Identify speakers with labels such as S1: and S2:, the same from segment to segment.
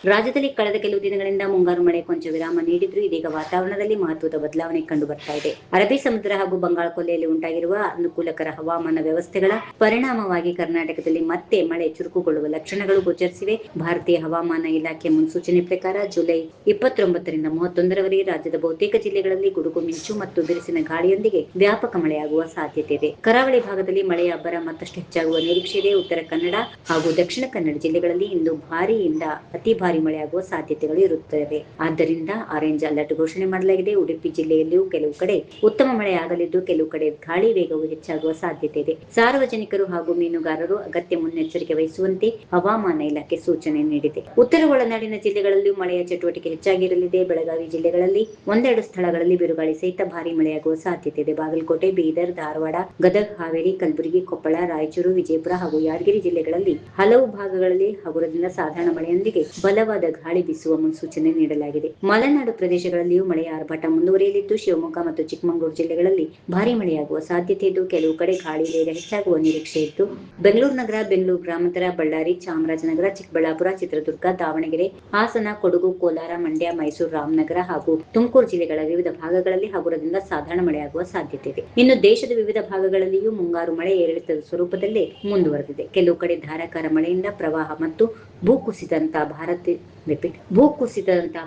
S1: ರಾಜ್ಯದಲ್ಲಿ ಕಳೆದ ಕೆಲವು ದಿನಗಳಿಂದ ಮುಂಗಾರು ಮಳೆ ಕೊಂಚ ವಿರಾಮ ನೀಡಿದ್ರು ಇದೀಗ ವಾತಾವರಣದಲ್ಲಿ ಮಹತ್ವದ ಬದಲಾವಣೆ ಕಂಡು ಬರ್ತಾ ಇದೆ. ಅರಬ್ಬಿ ಸಮುದ್ರ ಹಾಗೂ ಬಂಗಾಳ ಕೊಲ್ಲಿಯಲ್ಲಿ ಉಂಟಾಗಿರುವ ಅನುಕೂಲಕರ ಹವಾಮಾನ ವ್ಯವಸ್ಥೆಗಳ ಪರಿಣಾಮವಾಗಿ ಕರ್ನಾಟಕದಲ್ಲಿ ಮತ್ತೆ ಮಳೆ ಚುರುಕುಗೊಳ್ಳುವ ಲಕ್ಷಣಗಳು ಗೋಚರಿಸಿವೆ. ಭಾರತೀಯ ಹವಾಮಾನ ಇಲಾಖೆ ಮುನ್ಸೂಚನೆ ಪ್ರಕಾರ ಜುಲೈ 29ರಿಂದ 31ರವರೆಗೆ ರಾಜ್ಯದ ಬಹುತೇಕ ಜಿಲ್ಲೆಗಳಲ್ಲಿ ಗುಡುಗು ಮಿಂಚು ಮತ್ತು ಬಿರುಸಿನ ಗಾಳಿಯೊಂದಿಗೆ ವ್ಯಾಪಕ ಮಳೆಯಾಗುವ ಸಾಧ್ಯತೆ ಇದೆ. ಕರಾವಳಿ ಭಾಗದಲ್ಲಿ ಮಳೆಯ ಅಬ್ಬರ ಮತ್ತಷ್ಟು ಹೆಚ್ಚಾಗುವ ನಿರೀಕ್ಷೆ ಇದೆ. ಉತ್ತರ ಕನ್ನಡ ಹಾಗೂ ದಕ್ಷಿಣ ಕನ್ನಡ ಜಿಲ್ಲೆಗಳಲ್ಲಿ ಇಂದು ಭಾರಿಯಿಂದ ಅತಿ ಭಾರಿ ಮಳೆಯಾಗುವ ಸಾಧ್ಯತೆಗಳು ಇರುತ್ತವೆ. ಆದ್ದರಿಂದ ಆರೆಂಜ್ ಅಲರ್ಟ್ ಘೋಷಣೆ ಮಾಡಲಾಗಿದೆ. ಉಡುಪಿ ಜಿಲ್ಲೆಯಲ್ಲಿಯೂ ಕೆಲವು ಕಡೆ ಉತ್ತಮ ಮಳೆಯಾಗಲಿದ್ದು ಕೆಲವು ಕಡೆ ಗಾಳಿ ವೇಗವು ಹೆಚ್ಚಾಗುವ ಸಾಧ್ಯತೆ ಇದೆ. ಸಾರ್ವಜನಿಕರು ಹಾಗೂ ಮೀನುಗಾರರು ಅಗತ್ಯ ಮುನ್ನೆಚ್ಚರಿಕೆ ವಹಿಸುವಂತೆ ಹವಾಮಾನ ಇಲಾಖೆ ಸೂಚನೆ ನೀಡಿದೆ. ಉತ್ತರ ಒಳನಾಡಿನ ಜಿಲ್ಲೆಗಳಲ್ಲಿಯೂ ಮಳೆಯ ಚಟುವಟಿಕೆ ಹೆಚ್ಚಾಗಿರಲಿದೆ. ಬೆಳಗಾವಿ ಜಿಲ್ಲೆಗಳಲ್ಲಿ ಒಂದೆರಡು ಸ್ಥಳಗಳಲ್ಲಿ ಬಿರುಗಾಳಿ ಸಹಿತ ಭಾರಿ ಮಳೆಯಾಗುವ ಸಾಧ್ಯತೆ ಇದೆ. ಬಾಗಲಕೋಟೆ, ಬೀದರ್, ಧಾರವಾಡ, ಗದಗ, ಹಾವೇರಿ, ಕಲಬುರಗಿ, ಕೊಪ್ಪಳ, ರಾಯಚೂರು, ವಿಜಯಪುರ ಹಾಗೂ ಯಾದಗಿರಿ ಜಿಲ್ಲೆಗಳಲ್ಲಿ ಹಲವು ಭಾಗಗಳಲ್ಲಿ ಹಗುರದಿಂದ ಸಾಧಾರಣ ಮಳೆಯೊಂದಿಗೆ ಬಲವಾದ ಗಾಳಿ ಬೀಸುವ ಮುನ್ಸೂಚನೆ ನೀಡಲಾಗಿದೆ. ಮಲೆನಾಡು ಪ್ರದೇಶಗಳಲ್ಲಿಯೂ ಮಳೆಯ ಆರ್ಭಟ ಮುಂದುವರಿಯಲಿದ್ದು ಶಿವಮೊಗ್ಗ ಮತ್ತು ಚಿಕ್ಕಮಗಳೂರು ಜಿಲ್ಲೆಗಳಲ್ಲಿ ಭಾರಿ ಮಳೆಯಾಗುವ ಸಾಧ್ಯತೆ ಇದ್ದು ಕೆಲವು ಕಡೆ ಗಾಳಿ ವೇಗ ಹೆಚ್ಚಾಗುವ ನಿರೀಕ್ಷೆ ಇದ್ದು ಬೆಂಗಳೂರು ನಗರ, ಬೆಂಗಳೂರು ಗ್ರಾಮಾಂತರ, ಬಳ್ಳಾರಿ, ಚಾಮರಾಜನಗರ, ಚಿಕ್ಕಬಳ್ಳಾಪುರ, ಚಿತ್ರದುರ್ಗ, ದಾವಣಗೆರೆ, ಹಾಸನ, ಕೊಡಗು, ಕೋಲಾರ, ಮಂಡ್ಯ, ಮೈಸೂರು, ರಾಮನಗರ ಹಾಗೂ ತುಮಕೂರು ಜಿಲ್ಲೆಗಳ ವಿವಿಧ ಭಾಗಗಳಲ್ಲಿ ಹಗುರದಿಂದ ಸಾಧಾರಣ ಮಳೆಯಾಗುವ ಸಾಧ್ಯತೆ ಇದೆ. ಇನ್ನು ದೇಶದ ವಿವಿಧ ಭಾಗಗಳಲ್ಲಿಯೂ ಮುಂಗಾರು ಮಳೆ ಏರಿಳಿತದ ಸ್ವರೂಪದಲ್ಲೇ ಮುಂದುವರೆದಿದೆ. ಕೆಲವು ಕಡೆ ಧಾರಾಕಾರ ಮಳೆಯಿಂದ ಪ್ರವಾಹ ಮತ್ತು ಭೂಕುಸಿತದಂತಹ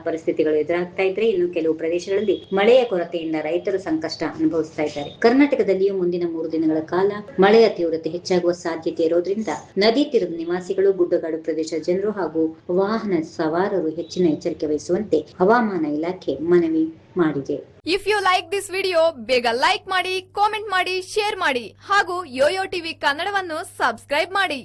S1: ಪರಿಸ್ಥಿತಿಗಳು ಎದುರಾಗ್ತಾ ಇದ್ರೆ ಇನ್ನು ಕೆಲವು ಪ್ರದೇಶಗಳಲ್ಲಿ ಮಳೆಯ ಕೊರತೆಯಿಂದ ರೈತರು ಸಂಕಷ್ಟ ಅನುಭವಿಸ್ತಾ ಇದ್ದಾರೆ. ಕರ್ನಾಟಕದಲ್ಲಿಯೂ ಮುಂದಿನ 3 ದಿನಗಳ ಕಾಲ ಮಳೆಯ ತೀವ್ರತೆ ಹೆಚ್ಚಾಗುವ ಸಾಧ್ಯತೆ ಇರೋದ್ರಿಂದ ನದಿ ತೀರದ ನಿವಾಸಿಗಳು, ಗುಡ್ಡಗಾಡು ಪ್ರದೇಶದ ಜನರು ಹಾಗೂ ವಾಹನ ಸವಾರರು ಹೆಚ್ಚಿನ ಎಚ್ಚರಿಕೆ ವಹಿಸುವಂತೆ ಹವಾಮಾನ ಇಲಾಖೆ ಮನವಿ ಮಾಡಿದೆ.
S2: If you like this video ಬೇಗ ಲೈಕ್ ಮಾಡಿ, ಕಾಮೆಂಟ್ ಮಾಡಿ, ಶೇರ್ ಮಾಡಿ ಹಾಗೂ ಯೋಯೋ ಟಿವಿ ಕನ್ನಡವನ್ನು ಸಬ್ಸ್ಕ್ರೈಬ್ ಮಾಡಿ.